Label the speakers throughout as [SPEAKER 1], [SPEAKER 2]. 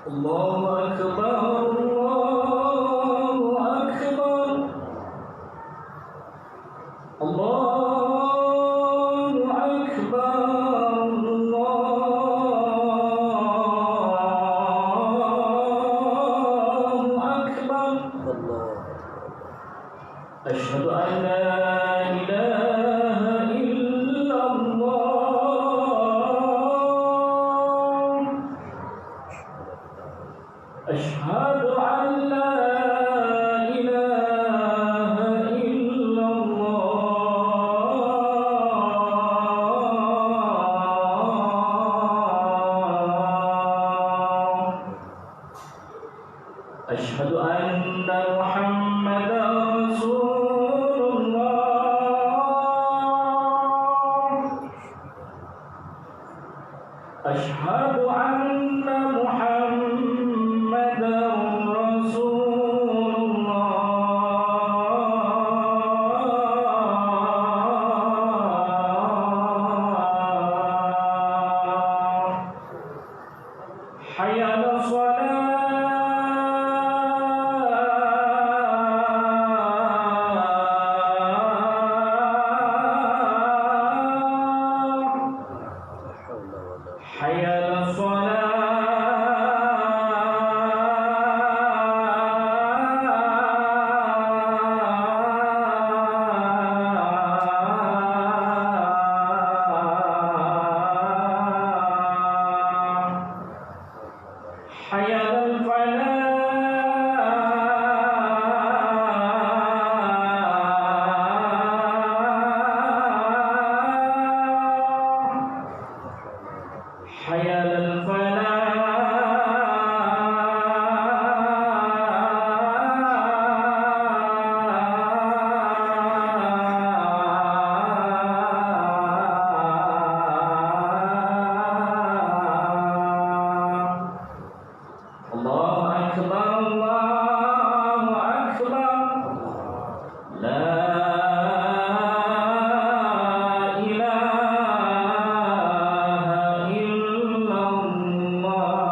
[SPEAKER 1] الله أكبر الله أكبر الله أكبر الله أكبر أشهد أن لا إله إلا الله أشهد أن لا إله إلا الله أشهد أن محمدا رسول الله أشهد أن محمدا رسول الله حي على الصلاة حي على الصلاة حي على الفلاح حي على الفلاح الله أكبر الله أكبر لا إله إلا الله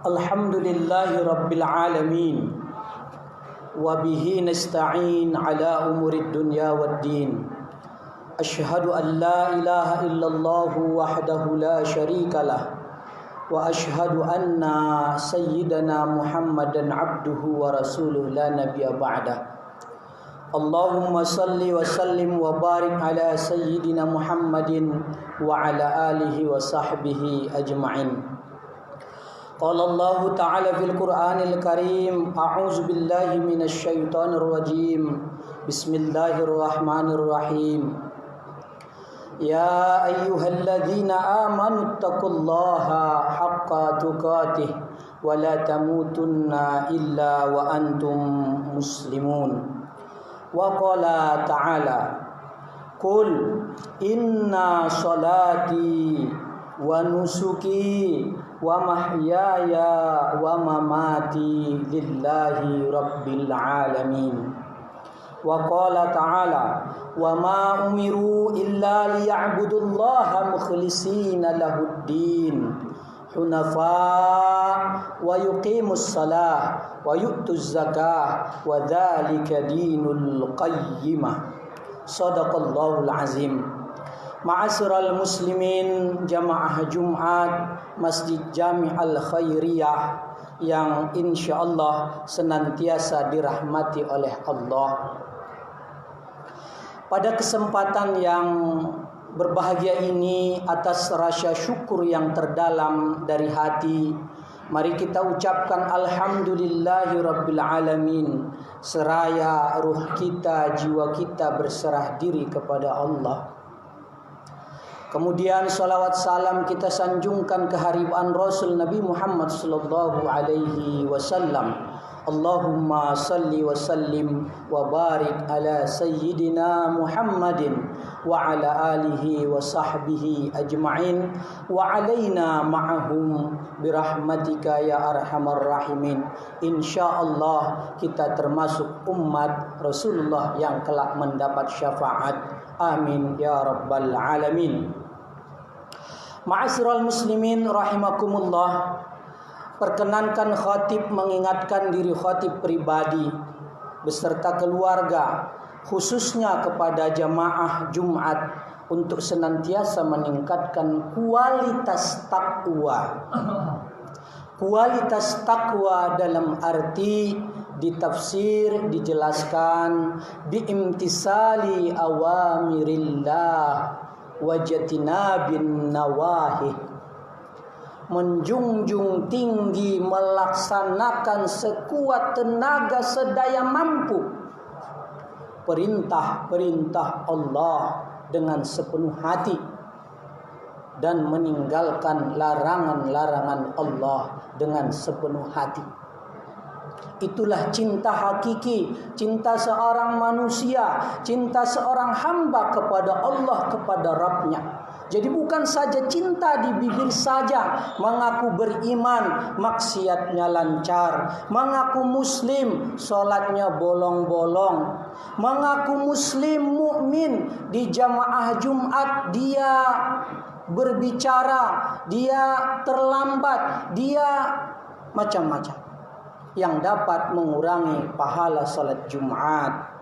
[SPEAKER 2] Alhamdulillahi Rabbil Alamin wa bihi nasta'in ala umurid dunya waddin. Ashhadu an la ilaha illallah wahdahu la syarikalah wa ashhadu anna sayyidana Muhammadan abduhu wa rasuluhu la nabiyya ba'dah. Allahumma salli wa sallim wa barik ala sayyidina Muhammadin wa ala alihi wa sahbihi ajma'in. Qala Allah Ta'ala fil Qur'anil Karim, a'udzu billahi minasy syaithanir rajim. Bismillahirrahmanirrahim. Ya ayyuhalladzina amanu taqullaha haqqa tuqatih wa la tamutunna illa wa antum muslimun. Wa qala ta'ala, qul inna salati wa nusuki wa mahyaya wa mamati lillahi rabbil alamin. Wa qala ta'ala, wa ma umiru illa liya'budullaha mukhlishina lahuddin hunafa wa yuqimus salah wa yu'tuz zakah wa dzalika dinul qayyimah. Shadaqallahul azim. Ma'asyiral muslimin, jamaah Jumat Masjid Jami' Al-Khairiyah yang insyaallah senantiasa dirahmati oleh Allah. Pada kesempatan yang berbahagia ini, atas rasa syukur yang terdalam dari hati, mari kita ucapkan alhamdulillahi rabbil alamin, seraya ruh kita, jiwa kita berserah diri kepada Allah. Kemudian salawat salam kita sanjungkan keharibaan Rasul Nabi Muhammad sallallahu alaihi wasallam. Allahumma salli wa sallim wa barik ala sayyidina Muhammadin wa ala alihi wa sahbihi ajma'in wa alaina ma'ahum birahmatika ya arhamar rahimin. Insyaallah kita termasuk umat Rasulullah yang kelak mendapat syafaat. Amin ya rabbal alamin. Ma'asyiral muslimin rahimakumullah. Perkenankan khatib mengingatkan diri khatib pribadi beserta keluarga, khususnya kepada jamaah Jumat, untuk senantiasa meningkatkan kualitas takwa. Kualitas takwa dalam arti ditafsir, dijelaskan biimtisali awamirillah wajatinabin nawahi, menjunjung tinggi melaksanakan sekuat tenaga sedaya mampu perintah-perintah Allah dengan sepenuh hati dan meninggalkan larangan-larangan Allah dengan sepenuh hati. Itulah cinta hakiki, cinta seorang manusia, cinta seorang hamba kepada Allah, kepada Rabbnya. Jadi bukan saja cinta di bibir saja, mengaku beriman, maksiatnya lancar, mengaku muslim, salatnya bolong-bolong, mengaku muslim mukmin, di jamaah Jumat dia berbicara, dia terlambat, dia macam-macam yang dapat mengurangi pahala salat Jumat.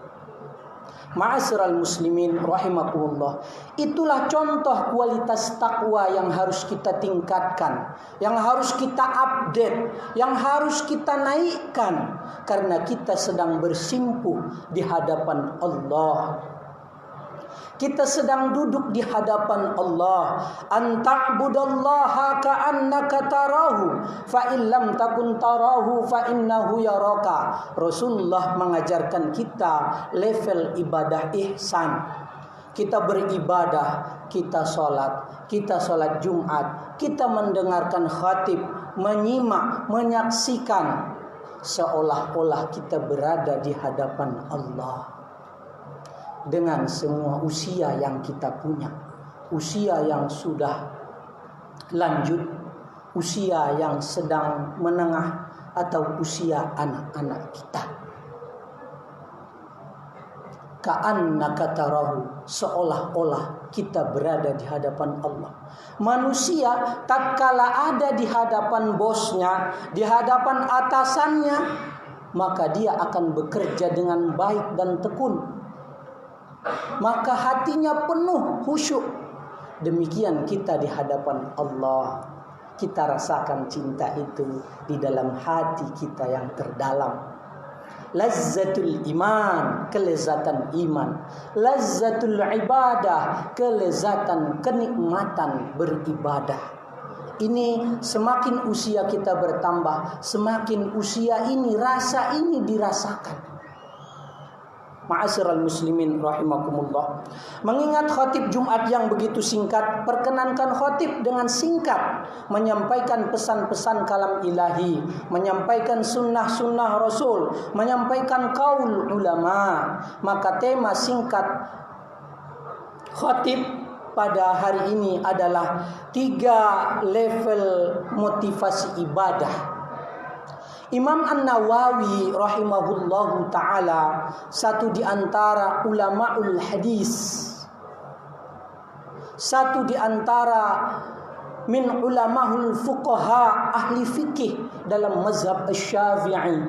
[SPEAKER 2] Ma'asyiral muslimin rahimakumullah. Itulah contoh kualitas takwa yang harus kita tingkatkan, yang harus kita update, yang harus kita naikkan, karena kita sedang bersimpuh di hadapan Allah. Kita sedang duduk di hadapan Allah. Anta'budallaha ka'annaka tarahu fa illam takun tarahu fa innahu yaraka. Rasulullah mengajarkan kita level ibadah ihsan. Kita beribadah, kita sholat Jumat, kita mendengarkan khatib, menyimak, menyaksikan, seolah-olah kita berada di hadapan Allah. Dengan semua usia yang kita punya, usia yang sudah lanjut, usia yang sedang menengah, atau usia anak-anak kita. Ka'annaka tarahu, seolah-olah kita berada di hadapan Allah. Manusia tatkala ada di hadapan bosnya, di hadapan atasannya, maka dia akan bekerja dengan baik dan tekun. Maka hatinya penuh khusyuk. Demikian kita di hadapan Allah. Kita rasakan cinta itu di dalam hati kita yang terdalam. Lazzatul iman, kelezatan iman. Lazzatul ibadah, kelezatan, kenikmatan beribadah. Ini semakin usia kita bertambah, semakin usia ini, rasa ini dirasakan. Ma'asyiral muslimin rahimakumullah. Mengingat khatib Jumat yang begitu singkat, perkenankan khatib dengan singkat menyampaikan pesan-pesan kalam ilahi, menyampaikan sunnah-sunnah Rasul, menyampaikan qaul ulama. Maka tema singkat khatib pada hari ini adalah 3 level motivasi ibadah. Imam An-Nawawi rahimahullahu ta'ala, satu di antara ulamaul hadis, satu di antara min ulamahul fuqaha, ahli fikih dalam mazhab Syafi'i.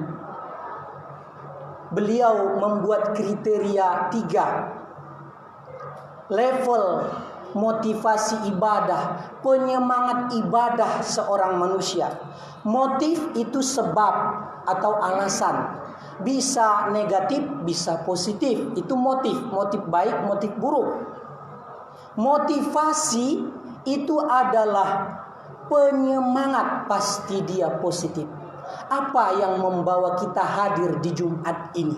[SPEAKER 2] Beliau membuat kriteria 3 level motivasi ibadah, penyemangat ibadah seorang manusia. Motif itu sebab atau alasan. Bisa negatif, bisa positif. Itu motif. Motif baik, motif buruk. Motivasi itu adalah penyemangat, pasti dia positif. Apa yang membawa kita hadir di Jumat ini?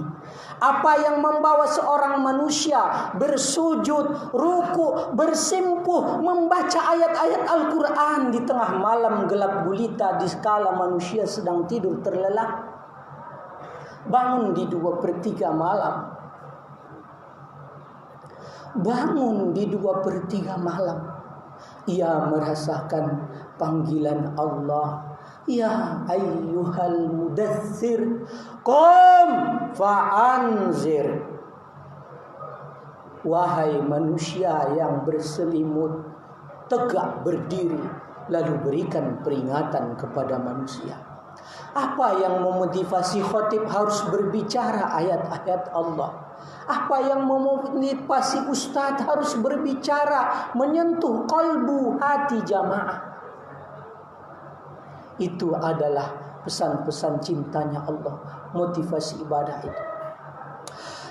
[SPEAKER 2] Apa yang membawa seorang manusia bersujud, ruku, bersimpuh, membaca ayat-ayat Al-Quran di tengah malam gelap gulita, di skala manusia sedang tidur terlelap? bangun di 2/3 malam. Bangun di 2/3 malam. Ia merasakan panggilan Allah. Ya ayyuhal mudaththir, qum fa'anzir. Wahai manusia yang berselimut, tegak berdiri, lalu berikan peringatan kepada manusia. Apa yang memotivasi khatib harus berbicara ayat-ayat Allah? Apa yang memotivasi ustadz harus berbicara, menyentuh kalbu hati jamaah? Itu adalah pesan-pesan cintanya Allah, motivasi ibadah itu.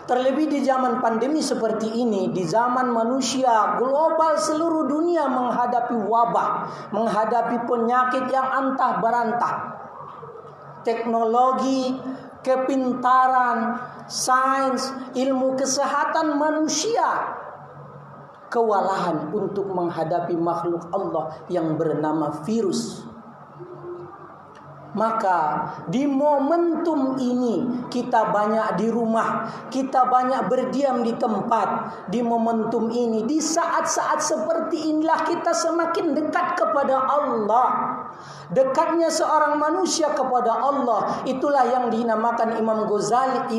[SPEAKER 2] Terlebih di zaman pandemi seperti ini, di zaman manusia global seluruh dunia menghadapi wabah, menghadapi penyakit yang antah berantah. Teknologi, kepintaran, sains, ilmu kesehatan manusia kewalahan untuk menghadapi makhluk Allah yang bernama virus. Maka di momentum ini kita banyak di rumah, kita banyak berdiam di tempat. Di momentum ini, di saat-saat seperti inilah kita semakin dekat kepada Allah. Dekatnya seorang manusia kepada Allah, itulah yang dinamakan Imam Ghazali,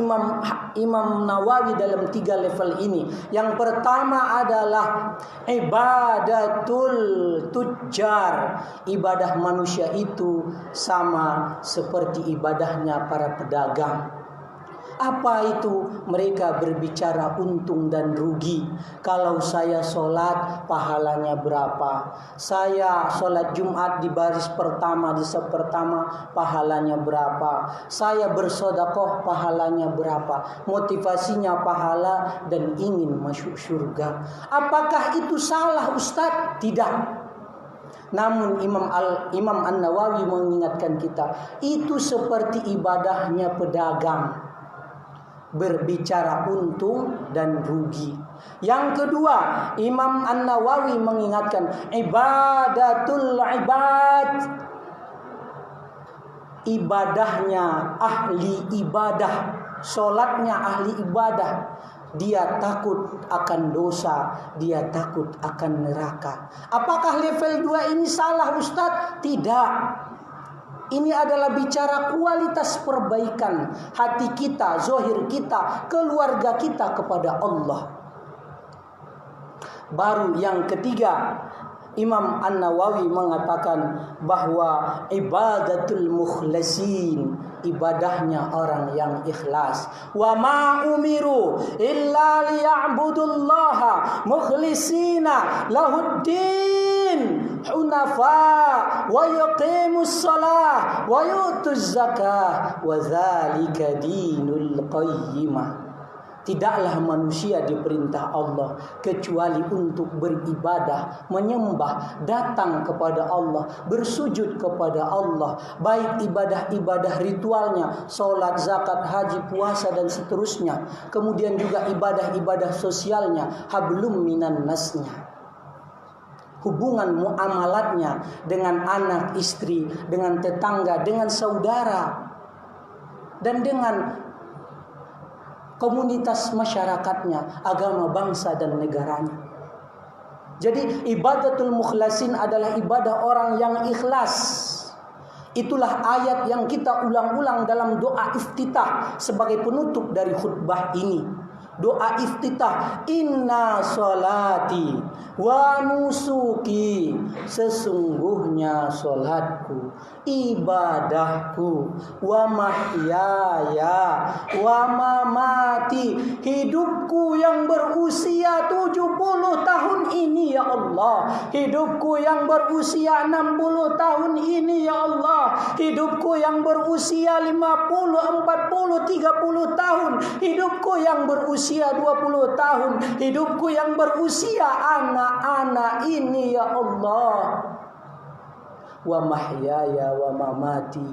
[SPEAKER 2] Imam Nawawi dalam 3 level ini. Yang pertama adalah ibadatul tujjar. Ibadah manusia itu sama seperti ibadahnya para pedagang. Apa itu? Mereka berbicara untung dan rugi. Kalau saya sholat, pahalanya berapa? Saya sholat Jumat di baris pertama, di saf pertama, pahalanya berapa? Saya bersedekah, pahalanya berapa? Motivasinya pahala dan ingin masuk surga. Apakah itu salah, Ustadz? Tidak. Namun Imam An-Nawawi mengingatkan kita, itu seperti ibadahnya pedagang, berbicara untung dan rugi. Yang kedua, Imam An-Nawawi mengingatkan ibadatul ibad. Ibadahnya ahli ibadah, sholatnya ahli ibadah. Dia takut akan dosa, dia takut akan neraka. Apakah level 2 ini salah, Ustadz? Tidak. Ini adalah bicara kualitas perbaikan hati kita, zahir kita, keluarga kita kepada Allah. Baru yang ketiga, Imam An-Nawawi mengatakan bahwa ibadatul mukhlasin, ibadahnya orang yang ikhlas. Wa ma umiru illa liya'budullaha mukhlisina lahuddin hunafa wa yuqimus shalah wa yutuz zakah wa dzalika dinul qayyimah. Tidaklah manusia diperintah Allah kecuali untuk beribadah, menyembah, datang kepada Allah, bersujud kepada Allah. Baik ibadah-ibadah ritualnya, sholat, zakat, haji, puasa dan seterusnya. Kemudian juga ibadah-ibadah sosialnya, hablum minan nasnya. Hubungan muamalatnya dengan anak, istri, dengan tetangga, dengan saudara, dan dengan komunitas masyarakatnya, agama, bangsa dan negaranya. Jadi ibadatul mukhlasin adalah ibadah orang yang ikhlas. Itulah ayat yang kita ulang-ulang dalam doa iftitah sebagai penutup dari khutbah ini. Doa iftitah, inna sholati wa nusuki, sesungguhnya sholatku, ibadahku, wa mahyaya wa mamati, hidupku yang berusia 70 tahun ini ya Allah, hidupku yang berusia 60 tahun ini ya Allah, hidupku yang berusia 50, 40, 30 tahun, hidupku yang berusia 20 tahun, hidupku yang berusia anak-anak ini ya Allah. Wa mahyaya wa mamati,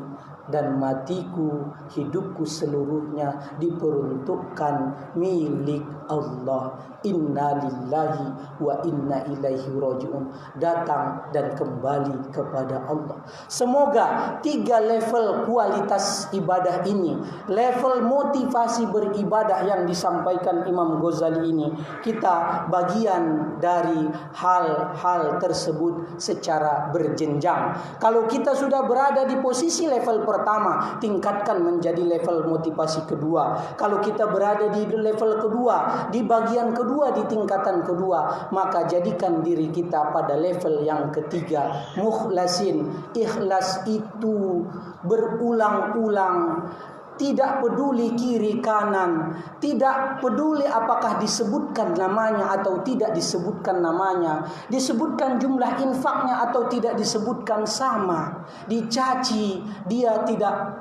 [SPEAKER 2] dan matiku, hidupku seluruhnya diperuntukkan milik Allah. Inna lillahi wa inna ilaihi raji'un. Datang dan kembali kepada Allah. Semoga 3 level kualitas ibadah ini, level motivasi beribadah yang disampaikan Imam Ghazali ini, kita bagian dari hal-hal tersebut secara berjenjang. Kalau kita sudah berada di posisi level pertama, tingkatkan menjadi level motivasi kedua. Kalau kita berada di level kedua, di bagian kedua, di tingkatan kedua, maka jadikan diri kita pada level yang ketiga, mukhlasin. Ikhlas itu berulang-ulang, tidak peduli kiri kanan, tidak peduli apakah disebutkan namanya atau tidak disebutkan namanya, disebutkan jumlah infaknya atau tidak disebutkan, sama. Dicaci, dia tidak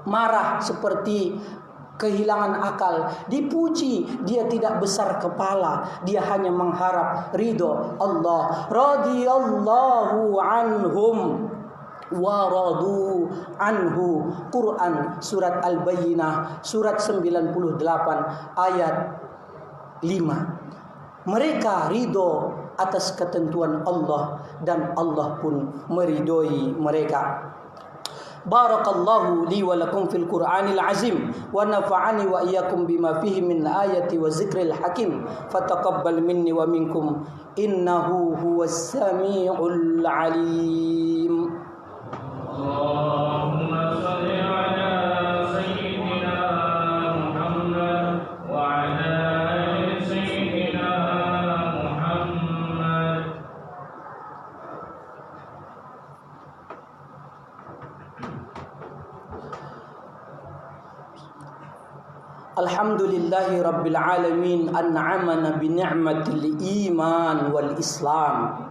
[SPEAKER 2] marah seperti kehilangan akal. Dipuji, dia tidak besar kepala, dia hanya mengharap ridho Allah. Radhiyallahu anhum wa radu anhu. Quran surat Al-Bayyinah surat 98 ayat 5. Mereka ridho atas ketentuan Allah dan Allah pun meridhoi mereka. Barakallahu li wa lakum fil Qur'anil azim wa nafa'ani wa iyyakum bima fihi min ayati wa zikril hakim. Fataqabbal minni wa minkum innahu huwas samiul alim.
[SPEAKER 1] Allahumma shalli ala sayyidina Muhammad wa ala ali sayyidina Muhammad.
[SPEAKER 2] Alhamdulillahi rabbil alamin an'amana bi ni'matil iman wal islam.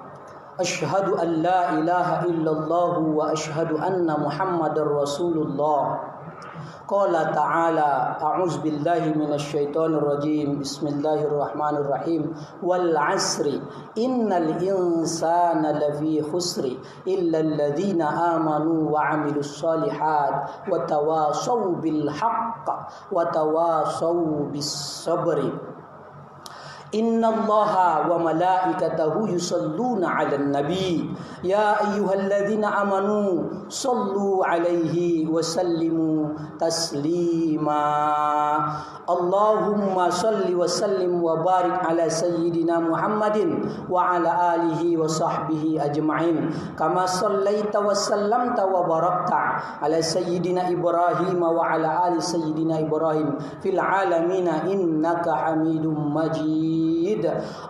[SPEAKER 2] Asyhadu an la ilaha illallah wa asyhadu anna Muhammadar Rasulullah. Qala ta'ala a'udzu billahi minasy syaithanir rajim. Bismillahirrahmanirrahim. Wal 'asri innal insana lafi khusri illa alladhina amanu wa 'amilus shalihat wa tawasaw bil haqq wa tawasaw bis sabri. Innallaha wa malaikatahu yusalluna 'alan nabi ya ayyuhalladzina amanu sallu 'alaihi wa sallimu taslima. Allahumma salli wa sallim wa barik ala sayyidina Muhammadin wa ala alihi wa sahbihi ajma'in kama sallaita wa sallamta wa barakta ala sayyidina Ibrahim wa ala ali sayyidina Ibrahim fil alamin innaka Hamidum Majid.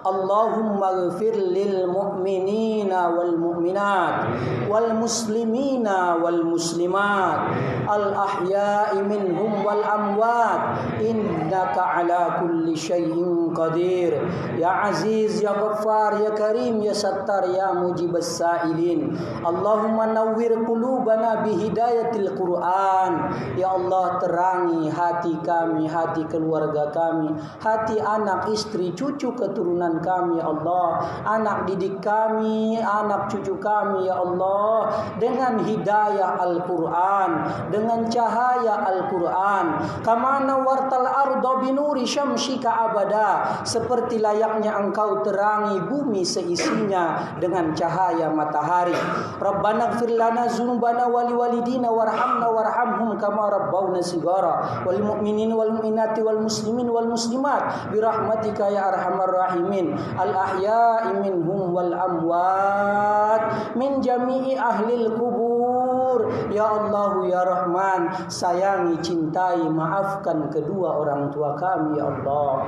[SPEAKER 2] Allahumma ighfir lil mu'minina wal mu'minat wal muslimina wal muslimat al ahya'i minhum wal amwat innaka ala kulli syai'in qadir. Ya Aziz, Ya Ghaffar, Ya Karim, Ya Sattar, Ya Mujibas Sa'ilin. Allahumma nawwir qulubana bihidayatil Qur'an. Ya Allah, terangi hati kami, hati keluarga kami, hati anak, istri, cucu, keturunan kami, ya Allah, anak didik kami, anak cucu kami, ya Allah, dengan hidayah Al-Quran, dengan cahaya Al-Quran. Kamana wartal arda binuri syamsika abada, seperti layaknya engkau terangi bumi seisinya dengan cahaya matahari. Rabbana ighfir lana dzunubana wa liwalidina warhamna warhamhum kama rabbawna sigara wal mu'minin wal mu'minati wal muslimin wal muslimat birahmatika ya arhamar rahimin al ahya'i minhum wal amwat min jami'i ahlil kubur. Ya Allah, ya Rahman, sayangi, cintai, maafkan kedua orang tua kami, ya Allah,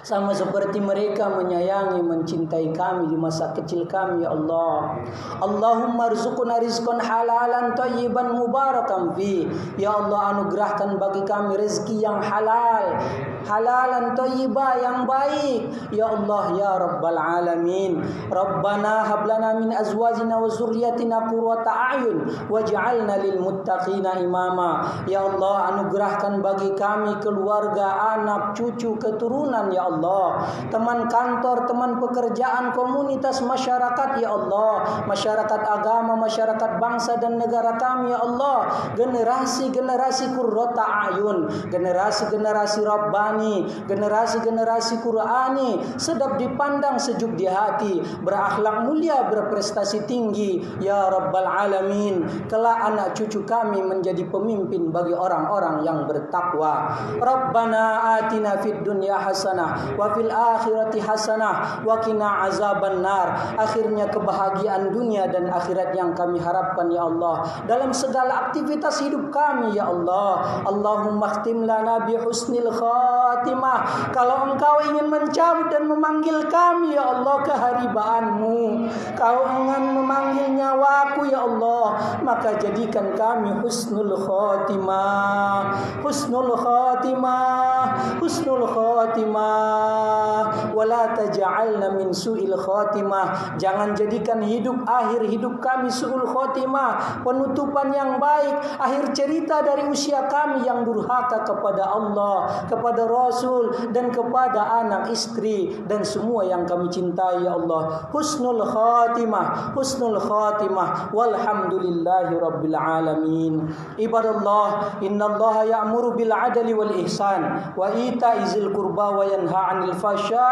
[SPEAKER 2] sama seperti mereka menyayangi, mencintai kami di masa kecil kami, ya Allah. Allahumma rzuqna rizqan halalan thayyiban mubarakan fi. Ya Allah, anugerahkan bagi kami rezeki yang halal, halalan thayyiba, yang baik, ya Allah, ya Rabbal alamin. Rabbana hab lana min azwajina wa dzurriyyatina qurrata a'yun waj'alna lil muttaqina imama. Ya Allah, anugerahkan bagi kami keluarga, anak, cucu, keturunan lingkungan ya Allah, teman kantor, teman pekerjaan, komunitas masyarakat ya Allah, masyarakat agama, masyarakat bangsa dan negara kami ya Allah, generasi-generasi qurrata ayun, generasi-generasi rabbani, generasi-generasi Qur'ani, sedap dipandang, sejuk di hati, berakhlak mulia, berprestasi tinggi ya Rabbal Alamin. Kelak anak cucu kami menjadi pemimpin bagi orang-orang yang bertakwa. Rabbana atina fid dunya hasanah wa fil akhirati hasanah wa qina azabannar. Akhirnya kebahagiaan dunia dan akhirat yang kami harapkan ya Allah dalam segala aktivitas hidup kami ya Allah. Allahumma khtim lana bi husnil khatimah. Kalau Engkau ingin mencabut dan memanggil kami ya Allah ke haribaanmu, Kau ingin memanggil nyawaku ya Allah, maka jadikan kami husnul khatimah, husnul khatimah, husnul khatimah, wala taj'alna min su'il khatimah. Jangan jadikan akhir hidup kami su'ul khatimah, penutupan yang baik, akhir cerita dari usia kami yang durhaka kepada Allah, kepada Rasul, dan kepada anak, istri, dan semua yang kami cintai ya Allah. Husnul khatimah, husnul khatimah, walhamdulillahi rabbil alamin. Ibadallah, innallaha ya'muru bil adli wal ihsan wa ita'i zil qurba wa yanha 'anil fahsya